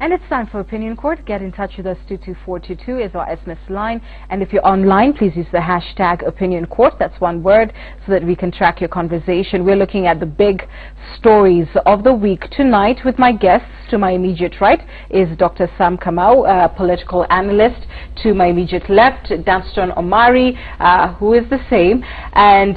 And it's time for Opinion Court. Get in touch with us. 22422 is our SMS line. And if you're online, please use the hashtag Opinion Court. That's one word, so that we can track your conversation. We're looking at the big stories of the week tonight with my guests. To my immediate right is Dr. Sam Kamau, a political analyst. To my immediate left, Danston Omari, who is the same. And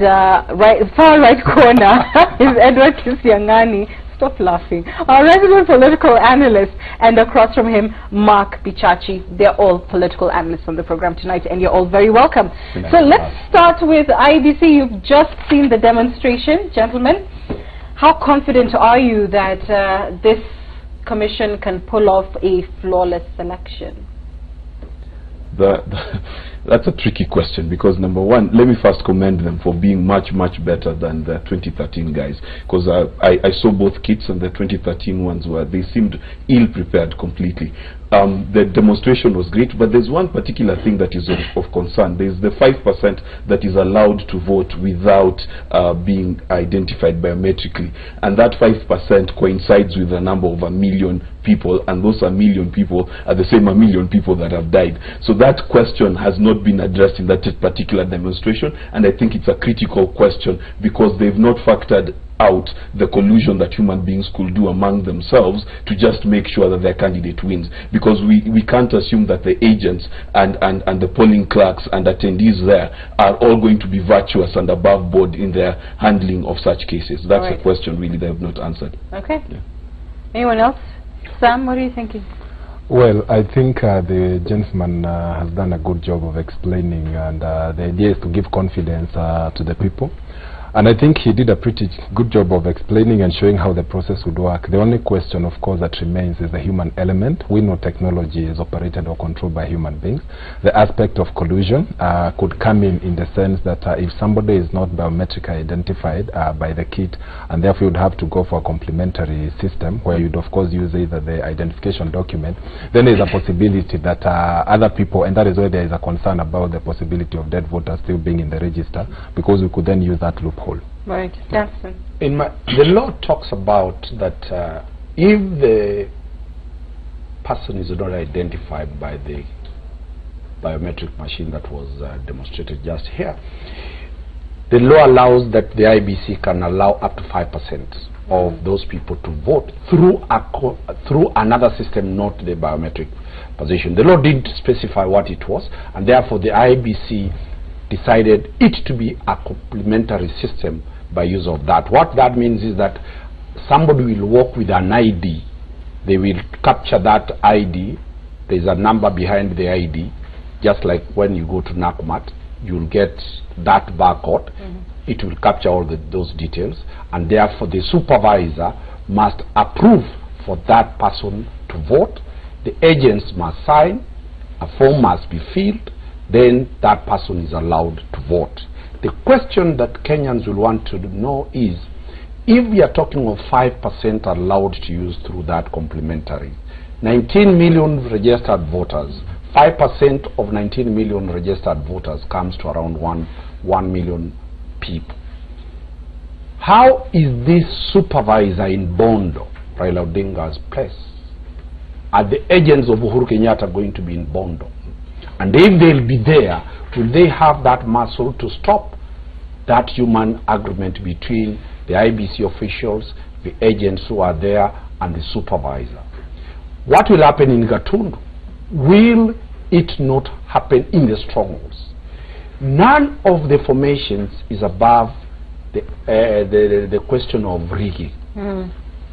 far right corner is Edward Kisiangani. Stop laughing. Our resident political analyst, and across from him, Mark Bichachi. They're all political analysts on the program tonight, and you're all very welcome. So let's start with IEBC. You've just seen the demonstration, gentlemen. How confident are you that this commission can pull off a flawless election? That's a tricky question, because number one, let me first commend them for being much better than the 2013 guys, because I saw both kits, and the 2013 ones they seemed ill prepared completely. The demonstration was great, but there's one particular thing that is of concern. There's the 5% that is allowed to vote without being identified biometrically, and that 5% coincides with the number of 1 million people, and those 1 million people are the same 1 million people that have died. So that question has not been addressed in that particular demonstration, and I think it's a critical question, because they've not factored out the collusion that human beings could do among themselves to just make sure that their candidate wins, because we can't assume that the agents and the polling clerks and attendees there are all going to be virtuous and above board in their handling of such cases. That's a question really they have not answered. Okay. Yeah. Anyone else? Sam, what are you thinking? Well, I think the gentleman has done a good job of explaining, and the idea is to give confidence to the people. And I think he did a pretty good job of explaining and showing how the process would work. The only question, of course, that remains is the human element. We know technology is operated or controlled by human beings. The aspect of collusion could come in the sense that if somebody is not biometrically identified by the kit, and therefore you'd have to go for a complementary system where you'd, of course, use either the identification document, then there's a possibility that other people, and that is where there is a concern about the possibility of dead voters still being in the register, because we could then use that loophole. Right, Jackson. The law talks about that if the person is not identified by the biometric machine that was demonstrated just here, the law allows that the IBC can allow up to 5% of those people to vote through another system, not the biometric position. The law didn't specify what it was, and therefore the IBC decided it to be a complementary system by use of that. What that means is that somebody will walk with an ID. They will capture that ID. There's a number behind the ID, just like when you go to NACMAT, you'll get that barcode. It will capture all those details, and therefore the supervisor must approve for that person to vote. The agents must sign, a form must be filled, then that person is allowed to vote. The question that Kenyans will want to know is, if we are talking of 5% allowed to use through that complementary, 19 million registered voters, 5% of 19 million registered voters comes to around 1 million people. How is this supervisor in Bondo, Raila Odinga's place? Are the agents of Uhuru Kenyatta going to be in Bondo? And if they'll be there, will they have that muscle to stop that human agreement between the IBC officials, the agents who are there, and the supervisor? What will happen in Gatundu? Will it not happen in the strongholds? None of the formations is above the question of rigging.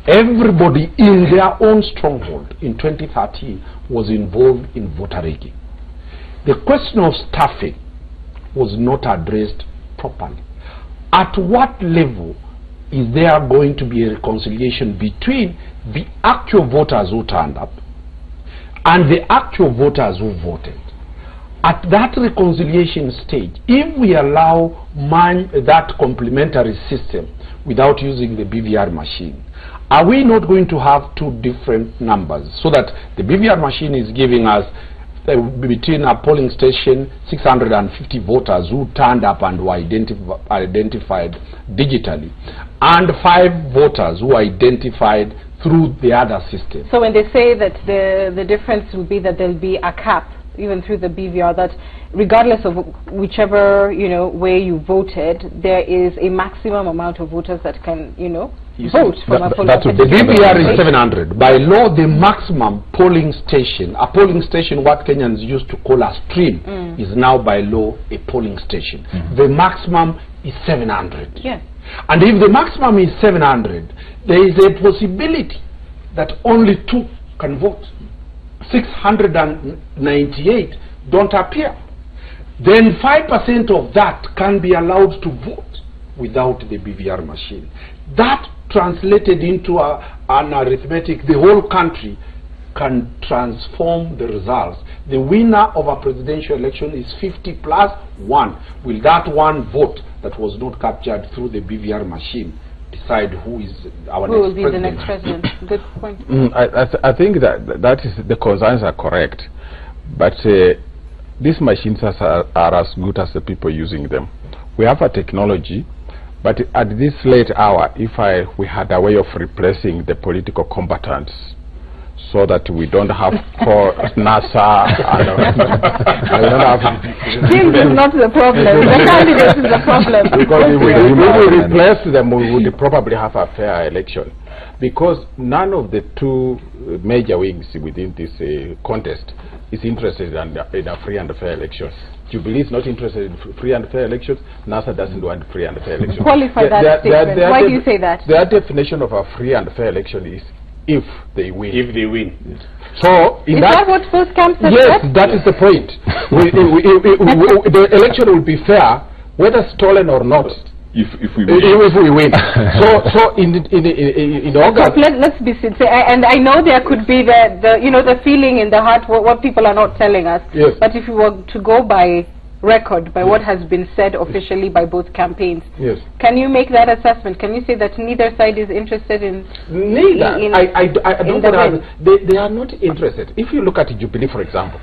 Everybody in their own stronghold in 2013 was involved in voter rigging. The question of staffing was not addressed properly. At what level is there going to be a reconciliation between the actual voters who turned up and the actual voters who voted? At that reconciliation stage, if we allow that complementary system without using the BVR machine, are we not going to have two different numbers, so that the BVR machine is giving us between a polling station 650 voters who turned up and were identified digitally, and 5 voters who identified through the other system. So when they say that the difference will be that there'll be a cap, even through the BVR, that regardless of whichever way you voted, there is a maximum amount of voters that can vote from a polling station. The BVR is 700. By law, the maximum polling station, a polling station, what Kenyans used to call a stream, is now by law a polling station. The maximum is 700. Yeah. And if the maximum is 700, there is a possibility that only 2 can vote. 698 don't appear. Then 5% of that can be allowed to vote without the BVR machine. That translated into an arithmetic, the whole country can transform the results. The winner of a presidential election is 50 plus 1. Will that one vote that was not captured through the BVR machine decide who is our next president? Who will be the next president? Good point. I think that is, the concerns are correct, but these machines are as good as the people using them. We have a technology, but at this late hour, if we had a way of replacing the political combatants, so that we don't have NASA Teams is not the problem. The candidates is the problem. Because if we replace them, we would probably have a fair election. Because none of the 2 major wings within this contest is interested in a free and fair election. Jubilee is not interested in free and fair elections. NASA doesn't want free and fair elections. Qualify that statement. Why do you say that? Their definition of a free and fair election is if they win. If they win. Yes. So is that what both camps have said? Yes, that is the point. The election will be fair, whether stolen or not. If we win. If we win. so in August. Let's be sincere. And I know there could be the feeling in the heart what people are not telling us. Yes. But if you were to go by record, by what has been said officially by both campaigns, yes, can you make that assessment? Can you say that neither side is interested in? Neither. I don't know. They are not interested. If you look at Jubilee, for example,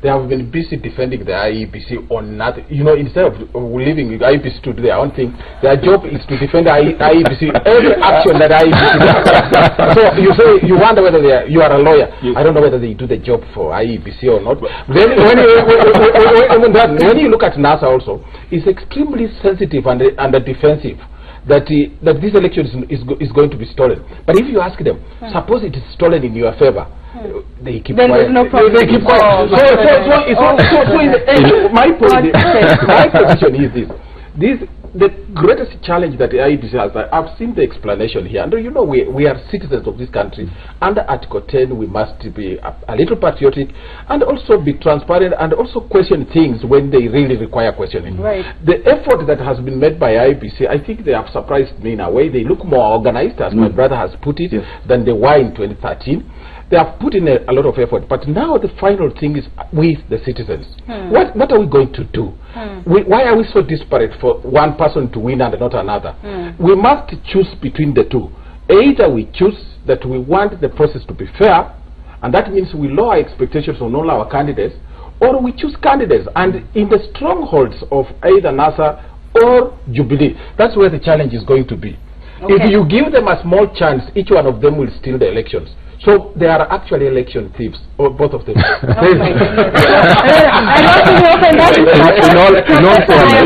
they have been busy defending the IEBC on nothing. Instead of leaving the IEBC to do their own thing, their job is to defend the IEBC, every action that IEBC does. So you wonder whether you are a lawyer. Yes. I don't know whether they do the job for IEBC or not. Then when you look at NASA also, it's extremely sensitive and defensive that this election is going to be stolen. But if you ask them, suppose it is stolen in your favor, they keep then quiet. There's no problem. They keep quiet. My position is this. The greatest challenge that the IEBC has, I've seen the explanation here, and we are citizens of this country. Under Article 10, we must be a little patriotic and also be transparent and also question things when they really require questioning. Right. The effort that has been made by IEBC, I think they have surprised me in a way. They look more organized, as my brother has put it, than they were in 2013. They have put in a lot of effort, but now the final thing is with the citizens. What are we going to do? Why are we so disparate for one person to win and not another? We must choose between the two. Either we choose that we want the process to be fair, and that means we lower expectations on all our candidates, or we choose candidates, and in the strongholds of either NASA or Jubilee, that's where the challenge is going to be. Okay. If you give them a small chance, each one of them will steal the elections. So they are actually election thieves, or both of them. I'm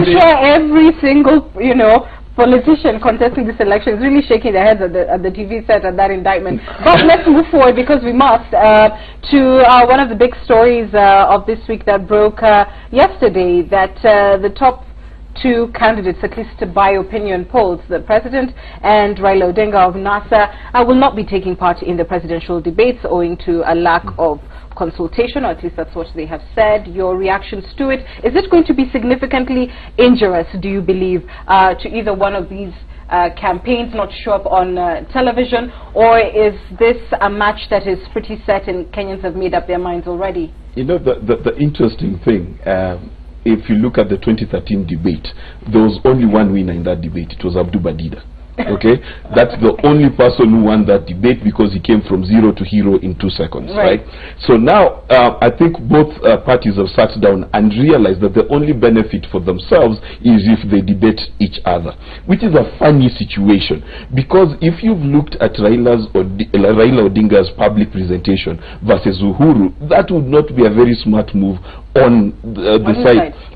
sure every single, politician contesting this election is really shaking their heads at the TV set at that indictment. But let's move forward, because we must, to one of the big stories of this week that broke yesterday, that the top 2 candidates, at least by opinion polls, the president and Raila Odinga of NASA, will not be taking part in the presidential debates owing to a lack of consultation, or at least that's what they have said. Your reactions to it? Is it going to be significantly injurious, do you believe, to either one of these campaigns not show up on television, or is this a match that is pretty set and Kenyans have made up their minds already? The interesting thing, if you look at the 2013 debate, there was only one winner in that debate. It was Abdu Badida. Okay, that's the only person who won that debate because he came from 0 to hero in 2 seconds, right? So now I think both parties have sat down and realized that the only benefit for themselves is if they debate each other, which is a funny situation, because if you've looked at Raila Odinga's public presentation versus Uhuru, that would not be a very smart move on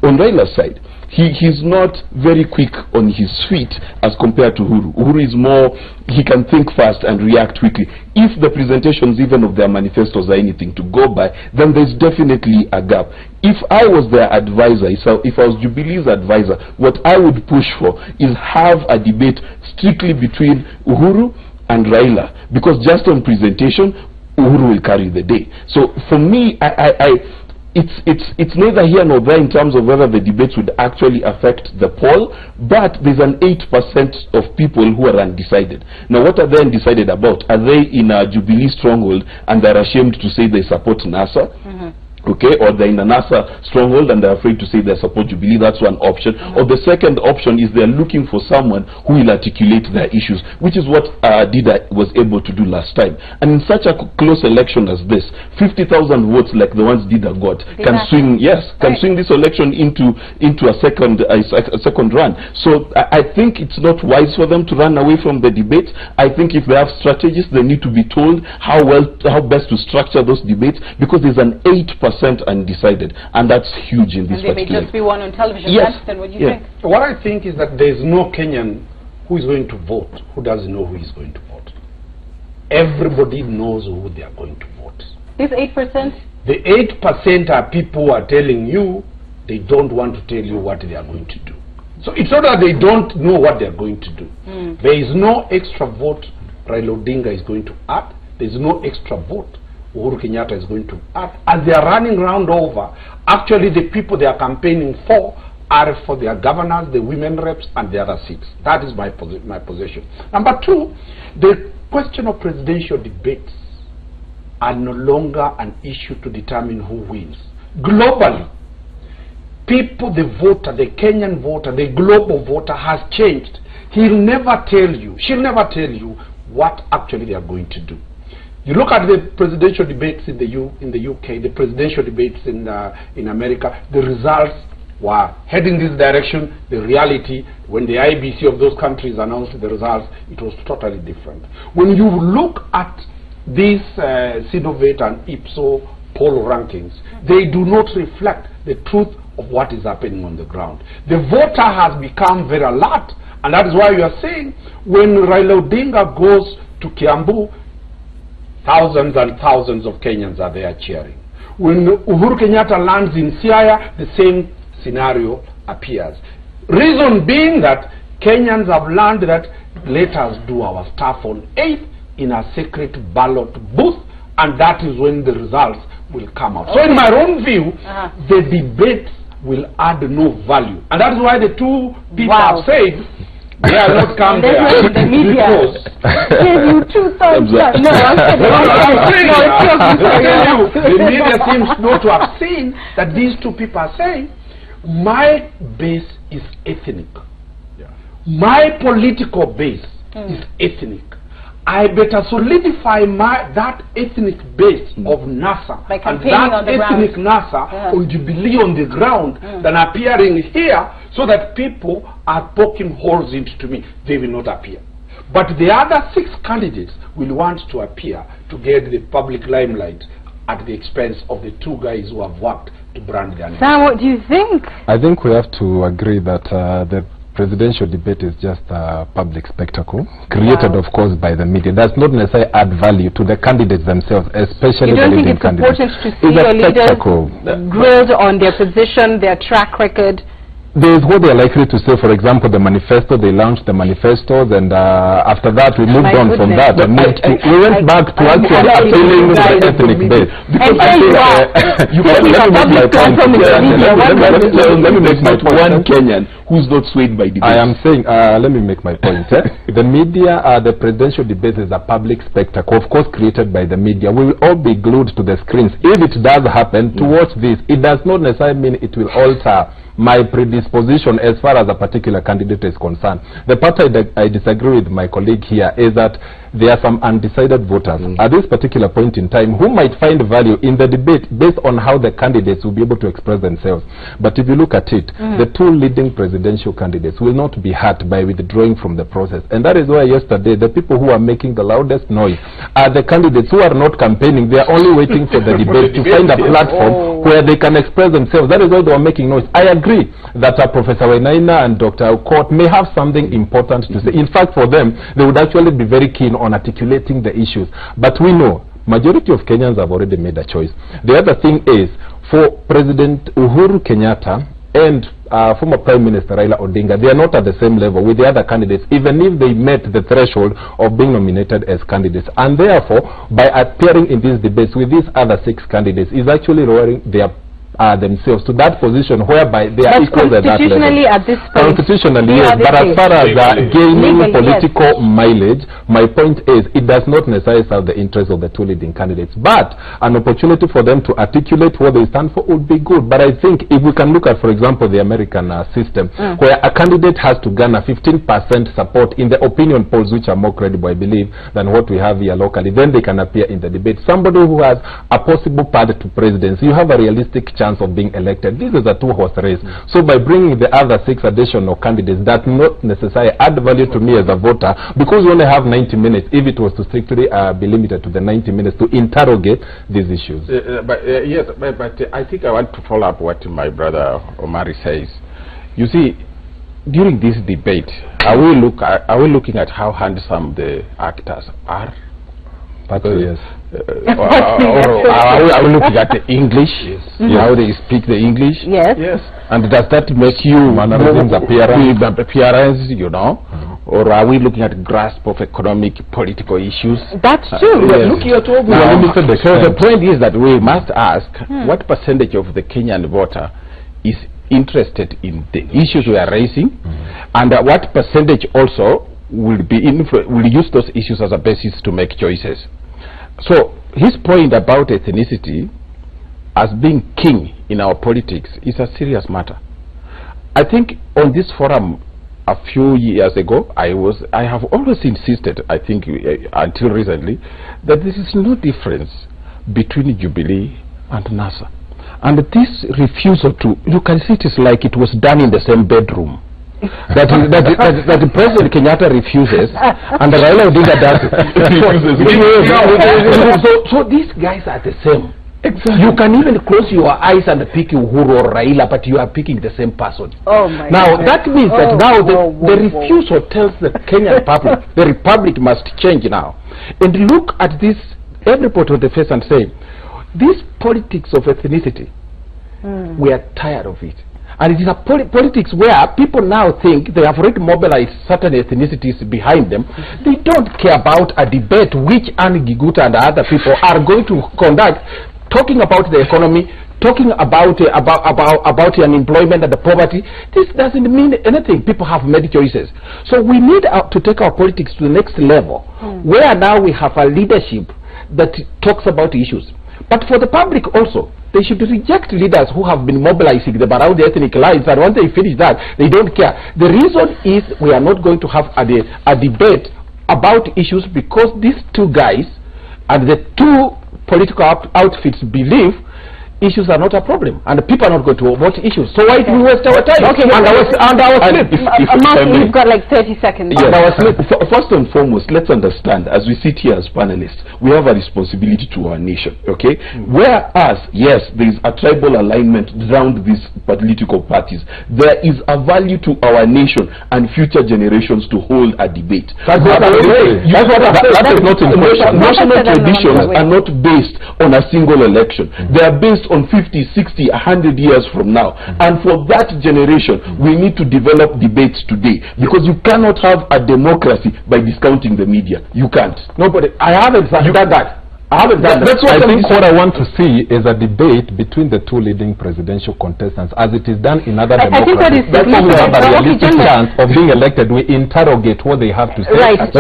on Raila's side. He's not very quick on his feet as compared to Uhuru. Uhuru is more, he can think fast and react quickly. If the presentations even of their manifestos are anything to go by, then there's definitely a gap. If I was their advisor, so if I was Jubilee's advisor, what I would push for is have a debate strictly between Uhuru and Raila, because just on presentation, Uhuru will carry the day. So for me, it's neither here nor there in terms of whether the debates would actually affect the poll, but there's an 8% of people who are undecided. Now, what are they undecided about? Are they in a Jubilee stronghold and they're ashamed to say they support NASA? Okay, or they're in a NASA stronghold and they're afraid to say they support Jubilee? That's one option. Or the second option is they're looking for someone who will articulate their issues, which is what Dida was able to do last time. And in such a close election as this, 50,000 votes like the ones Dida got can swing, swing this election into a second run. So I think it's not wise for them to run away from the debates. I think if they have strategies, they need to be told how best to structure those debates, because there's an 8% undecided, and that's huge in this particular. And they may just be one on television. Yes. Then what do you think? What I think is that there is no Kenyan who is going to vote who doesn't know who is going to vote. Everybody knows who they are going to vote. This 8%? The 8% are people who are telling you they don't want to tell you what they are going to do. So it's not that they don't know what they are going to do. There is no extra vote Raila Odinga is going to add. There is no extra vote Uhuru Kenyatta is going to add. As they are running round over, actually the people they are campaigning for are for their governors, the women reps, and the other seats. That is my position. Number two, the question of presidential debates are no longer an issue to determine who wins. Globally, people, the voter, the Kenyan voter, the global voter has changed. He'll never tell you, she'll never tell you what actually they are going to do. You look at the presidential debates in the UK, the presidential debates in America, the results were heading this direction. The reality, when the IBC of those countries announced the results, it was totally different. When you look at these Sinovate and Ipso poll rankings, they do not reflect the truth of what is happening on the ground. The voter has become very alert, and that is why you are saying when Raila Odinga goes to Kiambu, thousands and thousands of Kenyans are there cheering. When Uhuru Kenyatta lands in Siaya, the same scenario appears. Reason being that Kenyans have learned that let us do our stuff on 8th in a secret ballot booth, and that is when the results will come out. So in my own view, the debates will add no value. And that is why the two people have said they are not come there. The media gave you 2 thumbs up. No, the media seems not to have seen that these two people are saying, my base is ethnic. My political base is ethnic. I better solidify that ethnic base of NASA and that ethnic NASA on Jubilee on the ground than appearing here so that people are poking holes into me. They will not appear. But the other 6 candidates will want to appear to get the public limelight at the expense of the 2 guys who have worked to brand their name. Sam, what do you think? I think we have to agree that the presidential debate is just a public spectacle created, of course, by the media. Does not necessarily add value to the candidates themselves, especially the leading candidates. You don't think it's important to see your leaders grilled on their position, their track record? There is what they are likely to say. For example, the manifesto, they launched the manifestos, and after that we moved on from that and moved to, we went back to actually appealing the ethnic base. Because let me make my point. One Kenyan who's not swayed by debates. I am saying, let me make my point. The media, the presidential debate is a public spectacle, of course created by the media. We will all be glued to the screens. If it does happen, to watch this, it does not necessarily mean it will alter my predisposition as far as a particular candidate is concerned. The part I disagree with my colleague here is that there are some undecided voters at this particular point in time who might find value in the debate based on how the candidates will be able to express themselves. But if you look at it, the two leading presidential candidates will not be hurt by withdrawing from the process. And that is why yesterday the people who are making the loudest noise are the candidates who are not campaigning. They are only waiting for the debate to find a platform where they can express themselves. That is why they are making noise. I agree that Professor Wainaina and Dr. Aukot may have something important to say. In fact, for them, they would actually be very keen on articulating the issues. But we know majority of Kenyans have already made a choice. The other thing is, for President Uhuru Kenyatta and former Prime Minister Raila Odinga, they are not at the same level with the other candidates, even if they met the threshold of being nominated as candidates. And therefore, by appearing in these debates with these other 6 candidates, is actually lowering their themselves to that position whereby they are equal at that level. At this point, constitutionally, yes, but as far as gaining political mileage, my point is it does not necessarily serve the interests of the two leading candidates. But an opportunity for them to articulate what they stand for would be good. But I think if we can look at, for example, the American system, where a candidate has to garner 15% support in the opinion polls, which are more credible, I believe, than what we have here locally, then they can appear in the debate. Somebody who has a possible path to presidency, you have a realistic chance of being elected. This is a two-horse race. So by bringing the other 6 additional candidates, that not necessarily add value to me as a voter, because we only have 90 minutes, if it was to strictly be limited to the 90 minutes to interrogate these issues. Yes, but I think I want to follow up what my brother Omari says. You see, during this debate, are we looking at how handsome the actors are? Yes. Are we looking at the English? How they speak the English? Yes. And does that make you appearance, you know? Or are we looking at grasp of economic, political issues? That's true. Looking at all so the point is that we must ask what percentage of the Kenyan voter is interested in the issues we are raising, and what percentage also will use those issues as a basis to make choices. So his point about ethnicity as being king in our politics is a serious matter. I think on this forum a few years ago, I have always insisted, I think until recently, that there is no difference between Jubilee and NASA. And this refusal to, you can see it is like it was done in the same bedroom. that President Kenyatta refuses and Raila Odinga does it. So these guys are the same. Exactly. You can even close your eyes and pick Uhuru or Raila, but you are picking the same person. Now that means that now the refusal tells the Kenyan public the republic must change now. And look at this, everybody on the face and say, this politics of ethnicity, we are tired of it. And it is a politics where people now think they have already mobilized certain ethnicities behind them. They don't care about a debate which Anne Giguta and other people are going to conduct, talking about the economy, talking about unemployment and the poverty. This doesn't mean anything. People have made choices. So we need to take our politics to the next level, where now we have a leadership that talks about issues. But for the public also, they should reject leaders who have been mobilizing them around the ethnic lines, and once they finish that, they don't care. The reason is we are not going to have a debate about issues because these two guys and the two political outfits believe issues are not a problem, and people are not going to vote issues. So why do we waste our time? Okay, Martin, you've got like 30 seconds. First and foremost, let's understand, as we sit here as panelists, we have a responsibility to our nation, okay? Whereas, yes, there is a tribal alignment around these political parties, there is a value to our nation and future generations to hold a debate. That's what I'm saying. That is not important. National traditions are not based on a single election. They are based on 50, 60, 100 years from now. And for that generation, we need to develop debates today, because you cannot have a democracy by discounting the media. You can't. Nobody. I haven't done that. I haven't done that. I think what I want to see is a debate between the two leading presidential contestants, as it is done in other democracies. That's when we have a realistic chance of being elected. We interrogate what they have to say. Right. And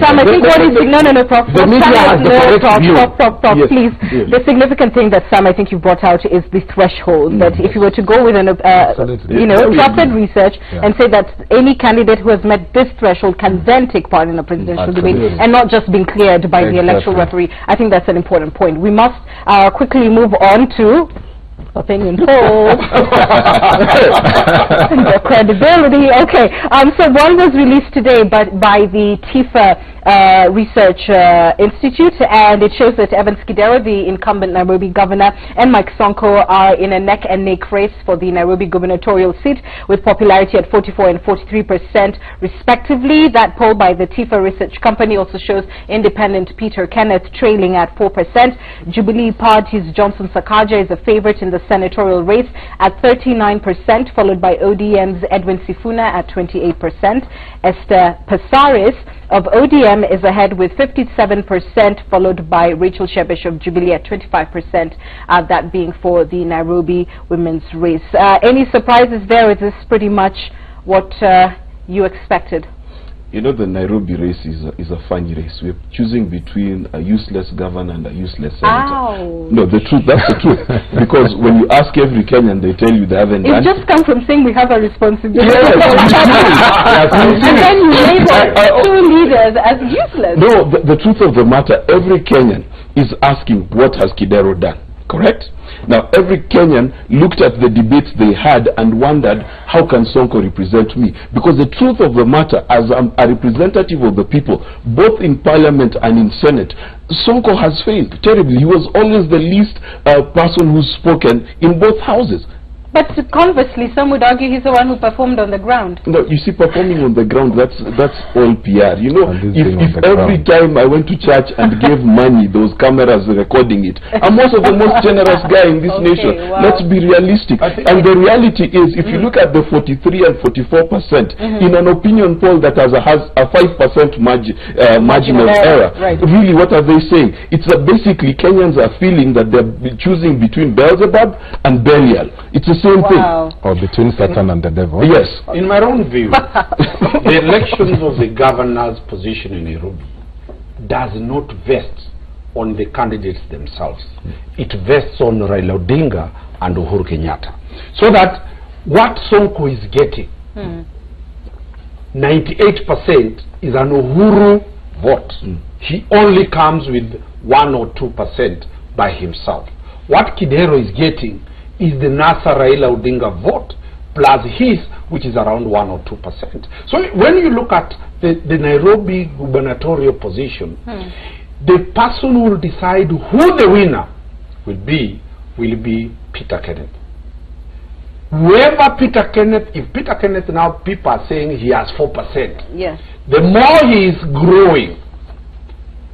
Sam, I think what is no, Prof. The media has the correct view. Prof, please. Yes. The significant thing that Sam, I think you brought out is the threshold. That if you were to go with an, trusted research and say that any candidate who has met this threshold can then take part in a presidential debate and not just being cleared by the electoral referee, I think that's an important point. We must quickly move on to opinion polls. The credibility. Okay. So one was released today by the TIFA Research Institute, and it shows that Evans Kidero, the incumbent Nairobi governor, and Mike Sonko are in a neck-and-neck race for the Nairobi gubernatorial seat, with popularity at 44% and 43% respectively. That poll by the TIFA Research Company also shows independent Peter Kenneth trailing at 4%. Jubilee Party's Johnson Sakaja is a favorite in the senatorial race at 39%, followed by ODM's Edwin Sifuna at 28%. Esther Passaris of ODM is ahead with 57%, followed by Rachel Shebesh of Jubilee at 25%, that being for the Nairobi women's race. Any surprises there? Is this pretty much what you expected? You know, the Nairobi race is a funny race. We're choosing between a useless governor and a useless senator. Ow. No, the truth, that's the truth. Because when you ask every Kenyan, they tell you they haven't done it. It just comes from saying we have a responsibility. Yes, and then you label two leaders as useless. No, the truth of the matter, every Kenyan is asking, what has Kidero done? Correct? Now, every Kenyan looked at the debates they had and wondered, how can Sonko represent me? Because the truth of the matter, as a representative of the people, both in parliament and in senate, Sonko has failed terribly. He was always the least person who's spoken in both houses. But conversely, some would argue he's the one who performed on the ground. No, you see, performing on the ground, that's all PR. You know, if every time I went to church and gave money, those cameras recording it, I'm also the most generous guy in this nation. Wow. Let's be realistic. And the reality is, if you look at the 43 and 44% in an opinion poll that has a 5% margin of error, really, what are they saying? It's basically Kenyans are feeling that they're choosing between Beelzebub and Belial. It's the same thing. Or between Satan and the devil. Yes. In my own view, the elections of the governor's position in Nairobi does not vest on the candidates themselves. It vests on Raila Odinga and Uhuru Kenyatta. So that what Sonko is getting, 98% is an Uhuru vote. He only comes with 1 or 2% by himself. What Kidero is getting is the NASA Raila Odinga vote plus his, which is around 1 or 2%. So when you look at the Nairobi gubernatorial position, the person who will decide who the winner will be Peter Kenneth. Whoever Peter Kenneth, if Peter Kenneth now people are saying he has 4%, yes, the more he is growing,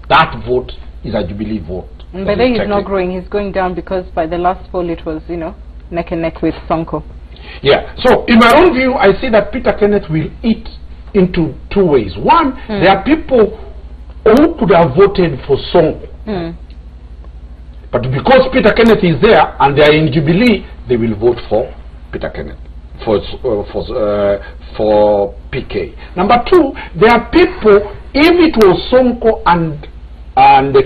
that vote is a Jubilee vote. But then he's not growing, he's going down, because by the last poll it was, neck and neck with Sonko. Yeah, so in my own view, I see that Peter Kenneth will eat into two ways. One, there are people who could have voted for Sonko. But because Peter Kenneth is there and they are in Jubilee, they will vote for Peter Kenneth, for PK. Number two, there are people, if it was Sonko and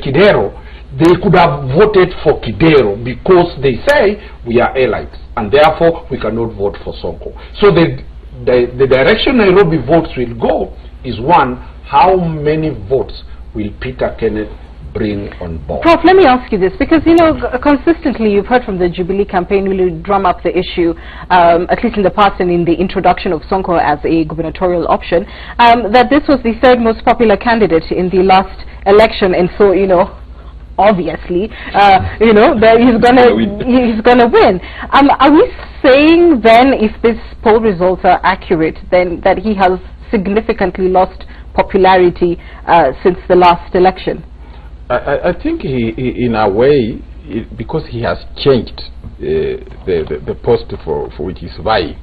Kidero, they could have voted for Kidero because they say we are allies and therefore we cannot vote for Sonko. So the direction Nairobi votes will go is, one, how many votes will Peter Kenneth bring on board? Prof, let me ask you this, because consistently you've heard from the Jubilee campaign really drum up the issue, at least in the past and in the introduction of Sonko as a gubernatorial option, that this was the third most popular candidate in the last election, and so obviously that he's gonna win. Are we saying then, if this poll results are accurate, then that he has significantly lost popularity since the last election? I think he in a way, because he has changed the post for which he's vying,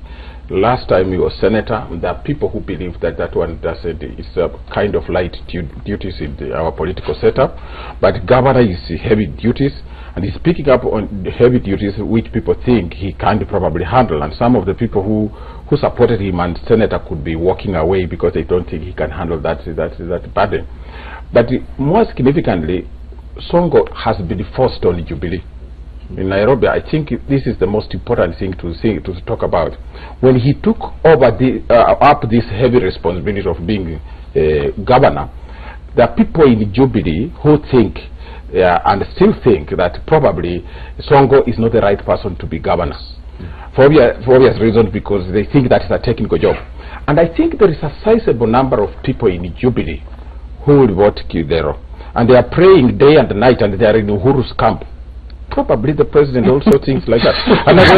Last time he was senator. There are people who believe that that one doesn't. It's a kind of light duties in our political setup, but governor is heavy duties, and he's picking up on the heavy duties which people think he can't probably handle. And some of the people who supported him and senator could be walking away because they don't think he can handle that burden. But more significantly, Sonko has been forced on Jubilee. In Nairobi, I think this is the most important thing to talk about. When he took over up this heavy responsibility of being governor, there are people in Jubilee who think and still think that probably Sonko is not the right person to be governor. For obvious reasons, because they think that is a technical job. And I think there is a sizable number of people in Jubilee who will vote Kidero. And they are praying day and night, and they are in Uhuru's camp. Probably the president also thinks like that. And who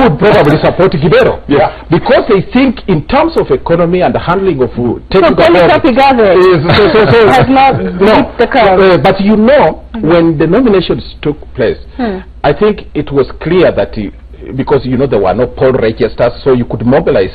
would probably support Kidero? Yeah. Because they think in terms of economy and the handling of technical has not beat the curve. But you know, when the nominations took place, I think it was clear that because you know there were no poll registers, so you could mobilize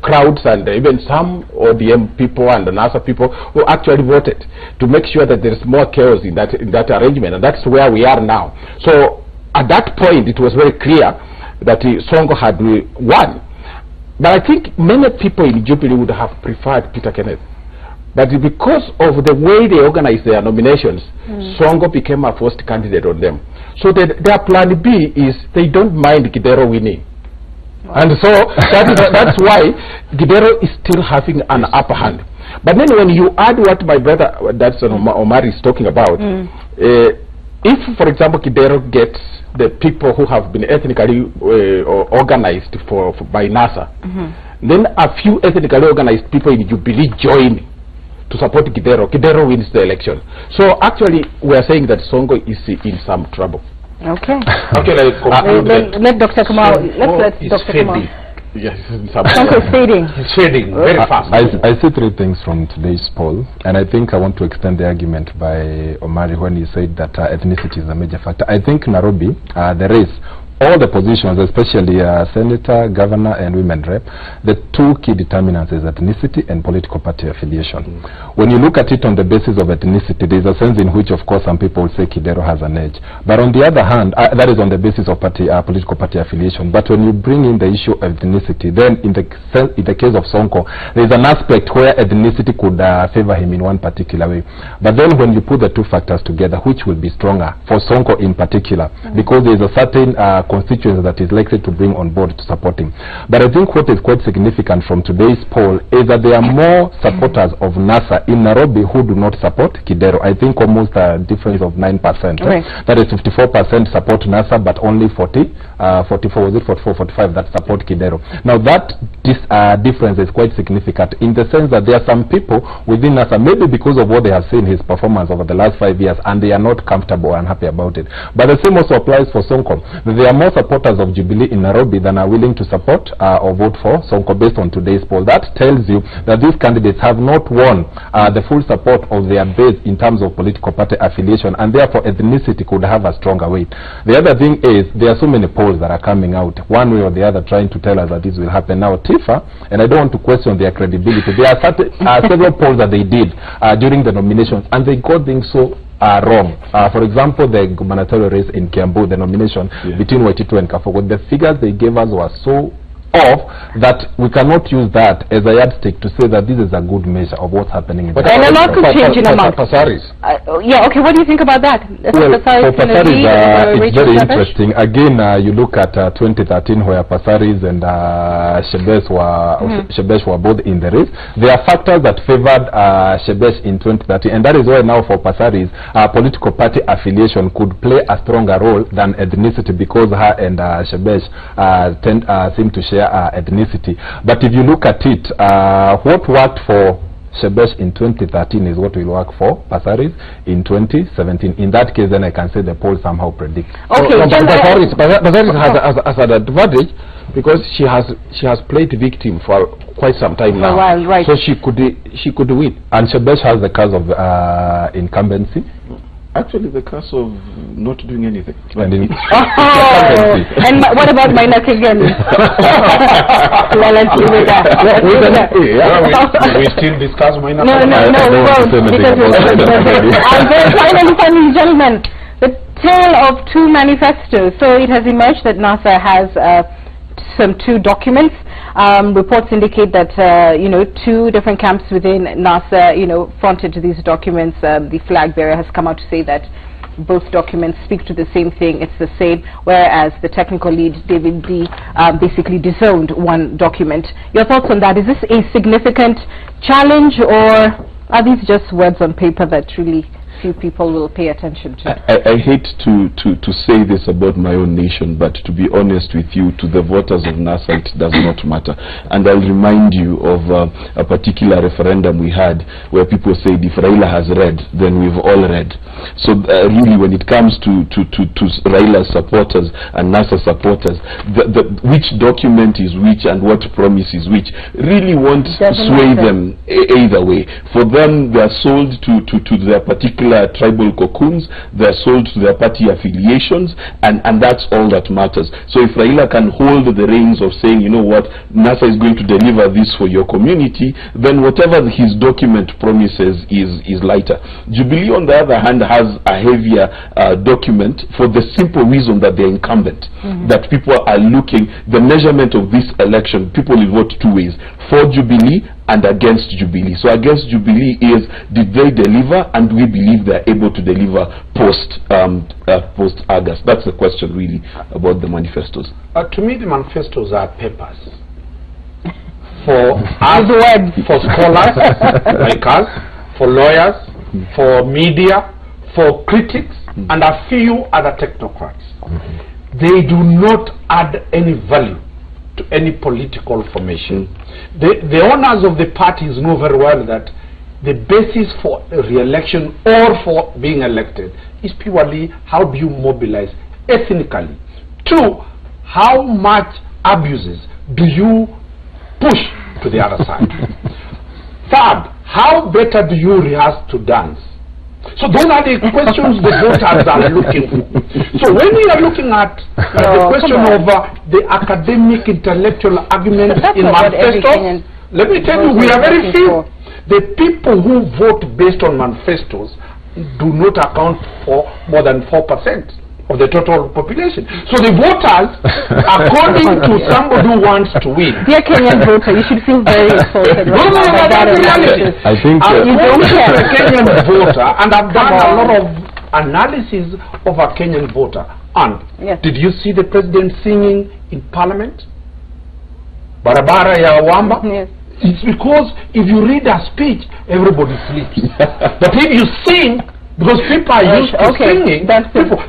crowds and even some ODM people and NASA people who actually voted to make sure that there is more chaos in that arrangement, and that's where we are now. So at that point it was very clear that Sonko had won, but I think many people in Jubilee would have preferred Peter Kenneth. But because of the way they organized their nominations, Sonko became a first candidate on them. So their plan B is they don't mind Kidero winning. Wow. And so that's why Kidero is still having an upper hand. But then when you add what my brother Omar is talking about, if, for example, Kidero gets the people who have been ethnically organized by NASA, then a few ethnically organized people in Jubilee join to support Kidero. Kidero wins the election. So actually, we are saying that Sonko is in some trouble. Okay. Okay, let Dr. Kamau. Let's let Dr. Kamau. Yes, Sonko is fading. It's fading very fast. I see three things from today's poll, and I think I want to extend the argument by Omari when he said that ethnicity is a major factor. I think Nairobi, the race, all the positions, especially senator, governor, and women rep, the two key determinants is ethnicity and political party affiliation. When you look at it on the basis of ethnicity, there is a sense in which, of course, some people will say Kidero has an edge. But on the other hand, that is on the basis of political party affiliation. But when you bring in the issue of ethnicity, then in the case of Sonko, there is an aspect where ethnicity could favor him in one particular way. But then when you put the two factors together, which will be stronger for Sonko in particular, because there is a certain constituency that is likely to bring on board to support him. But I think what is quite significant from today's poll is that there are more supporters of NASA in Nairobi who do not support Kidero. I think almost a difference of 9%. Right. That is 54% support NASA, but only 45 that support Kidero. Now that difference is quite significant in the sense that there are some people within NASA, maybe because of what they have seen his performance over the last 5 years, and they are not comfortable and happy about it. But the same also applies for Sonko. There are more supporters of Jubilee in Nairobi than are willing to support or vote for Sonko based on today's poll. That tells you that these candidates have not won the full support of their base in terms of political party affiliation, and therefore ethnicity could have a stronger weight. The other thing is there are so many polls that are coming out one way or the other trying to tell us that this will happen. Now TIFA, and I don't want to question their credibility, there are several polls that they did during the nominations, and they got things so wrong. For example, the gubernatorial race in Kiambu, the nomination between Waititu and Kafogo, the figures they gave us were so off that we cannot use that as a yardstick to say that this is a good measure of what's happening in the and a lot could change in a month. Yeah, okay, what do you think about that? Well, for Pasaris, it's very interesting. Again, you look at 2013 where Pasaris and Shebesh were both in the race. There are factors that favored Shebesh in 2013, and that is why now for Pasaris, political party affiliation could play a stronger role than ethnicity, because her and Shebesh seem to share ethnicity. But if you look at it, what worked for Shebesh in 2013 is what will work for Pasaris in 2017. In that case, then I can say the poll somehow predicts. Okay, Pasaris has an advantage because she has played victim for quite some time now. Well, right. So she could win. And Shebesh has the cause of incumbency. Actually, the curse of not doing anything. And what about minor again? Well, let's leave it there. We still discuss minor. No, we won't. And finally, gentlemen, the tale of two manifestos. So it has emerged that NASA has two documents. Reports indicate that two different camps within NASA fronted to these documents. The flag bearer has come out to say that both documents speak to the same thing, it's the same, whereas the technical lead, David D, basically disowned one document. Your thoughts on that? Is this a significant challenge, or are these just words on paper that really few people will pay attention to? I hate to say this about my own nation, but to be honest with you, to the voters of NASA, it does not matter. And I'll remind you of a particular referendum we had where people said if Raila has read, then we've all read. So really, when it comes to Raila's supporters and NASA supporters, which document is which and what promise is which really won't sway them either way. For them, they are sold to their particular tribal cocoons, they are sold to their party affiliations, and that's all that matters. So if Raila can hold the reins of saying, you know what, NASA is going to deliver this for your community, then whatever his document promises is lighter. Jubilee, on the other hand, has a heavier document for the simple reason that they're incumbent, that people are looking, the measurement of this election, people will vote two ways, for Jubilee and against Jubilee. So against Jubilee is, did they deliver, and do we believe they're able to deliver post-August? That's the question really about the manifestos. To me, the manifestos are papers. For us, for scholars like us, for lawyers, for media, for critics, and a few other technocrats. They do not add any value to any political formation. The owners of the parties know very well that the basis for re-election or for being elected is purely how do you mobilize ethnically. Two, how much abuses do you push to the other side. Third, how better do you rehearse to dance? So those are the questions the voters are looking for. So when we are looking at the question of the academic intellectual arguments in manifestos, let me tell you, we are very few. The people who vote based on manifestos do not account for more than 4% of the total population. So the voters, according to somebody who wants to win. Dear Kenyan voter, you should feel very insulted. No, that's reality. I think you don't care. A Kenyan voter, and I've done a lot of analysis of a Kenyan voter. And did you see the president singing in parliament? Barabara ya Wamba? Yes. It's because if you read a speech, everybody sleeps. But if you sing, because people are used to singing,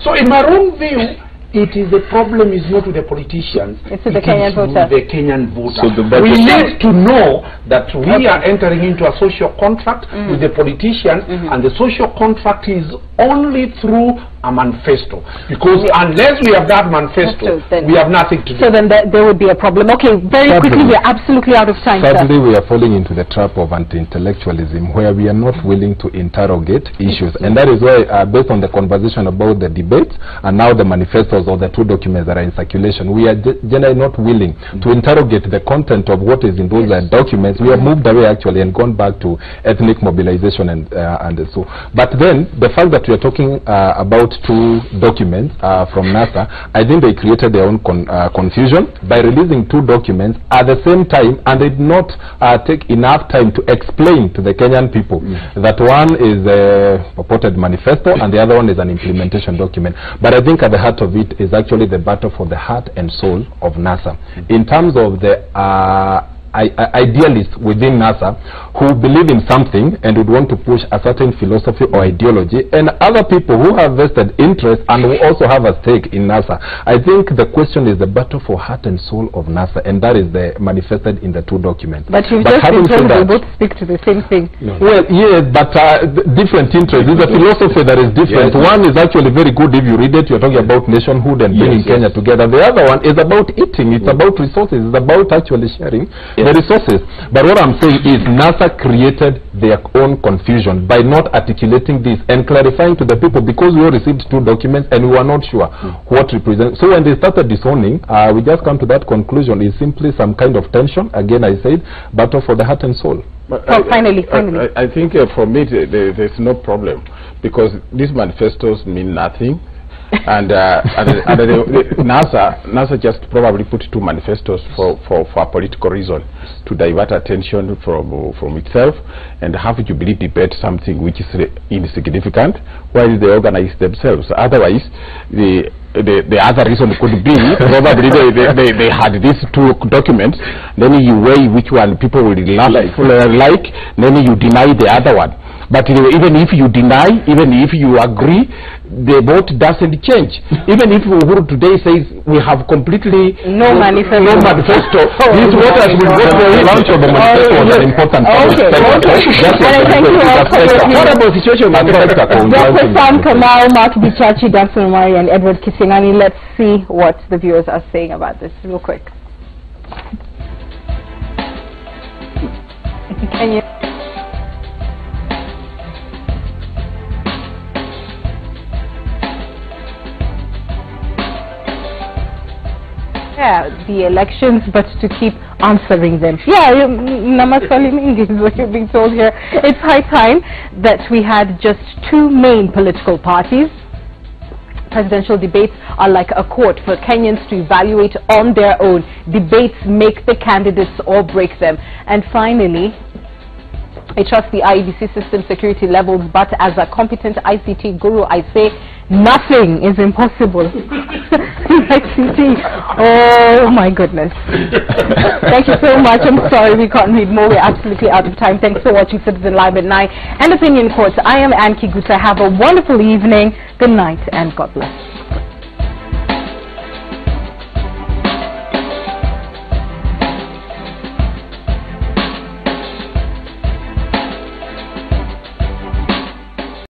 so in my own view, it is the problem is not with the politicians, it's with the Kenyan voter. The Kenyan voter. So we need to know that we are entering into a social contract with the politicians, and the social contract is only through a manifesto. Because unless we have that manifesto, we have nothing to do. So then there would be a problem. Okay, very quickly, we are absolutely out of time. Sadly, we are falling into the trap of anti-intellectualism, where we are not willing to interrogate issues. And that is why, based on the conversation about the debates, and now the manifestos or the two documents that are in circulation, we are generally not willing to interrogate the content of what is in those documents. We have moved away actually and gone back to ethnic mobilization and so. But then the fact that we are talking about two documents from NASA, I think they created their own confusion by releasing two documents at the same time, and they did not take enough time to explain to the Kenyan people that one is a purported manifesto and the other one is an implementation document. But I think at the heart of it is actually the battle for the heart and soul of NASA. In terms of the idealists within NASA who believe in something and would want to push a certain philosophy or ideology, and other people who have vested interest and who also have a stake in NASA. I think the question is the battle for heart and soul of NASA, and that is manifested in the two documents. But you just been told they both speak to the same thing. No. Well, yes, but different interests. There's a philosophy that is different. One is actually very good if you read it. You're talking about nationhood and bringing Kenya together. The other one is about eating. It's about resources. It's about actually sharing the resources. But what I'm saying is NASA created their own confusion by not articulating this and clarifying to the people, because we all received 2 documents and we were not sure what represents. So when they started disowning, we just come to that conclusion. It's simply some kind of tension. Again, I said, battle for the heart and soul. Finally. I think for me there's no problem, because these manifestos mean nothing. And NASA just probably put 2 manifestos for a political reason, to divert attention from itself and have Jubilee debate something which is insignificant, while they organize themselves. Otherwise, the other reason could be probably they had these 2 documents, then you weigh which one people will like, then you deny the other one. But even if you deny, even if you agree, the vote doesn't change. Even if Uhuru today says we have completely no manifesto, these voters will vote for the launch of the manifesto was an important part. Thank you all for your horrible situation. Dr. Sam Kamau, Mark Bichachi, Danson Mari, and Edward Kisingani. Let's see what the viewers are saying about this real quick. Can you? Yeah, the elections, but to keep answering them. Yeah, namaswali mingi is what you're being told here. It's high time that we had just 2 main political parties. Presidential debates are like a court for Kenyans to evaluate on their own. Debates make the candidates or break them. And finally, I trust the IEBC system security levels, but as a competent ICT guru, I say nothing is impossible. ICT. Oh my goodness. Thank you so much. I'm sorry we can't read more. We're absolutely out of time. Thanks for watching Citizen Live at 9 and Opinion Courts. I am Ann Kigusa. Have a wonderful evening. Good night and God bless.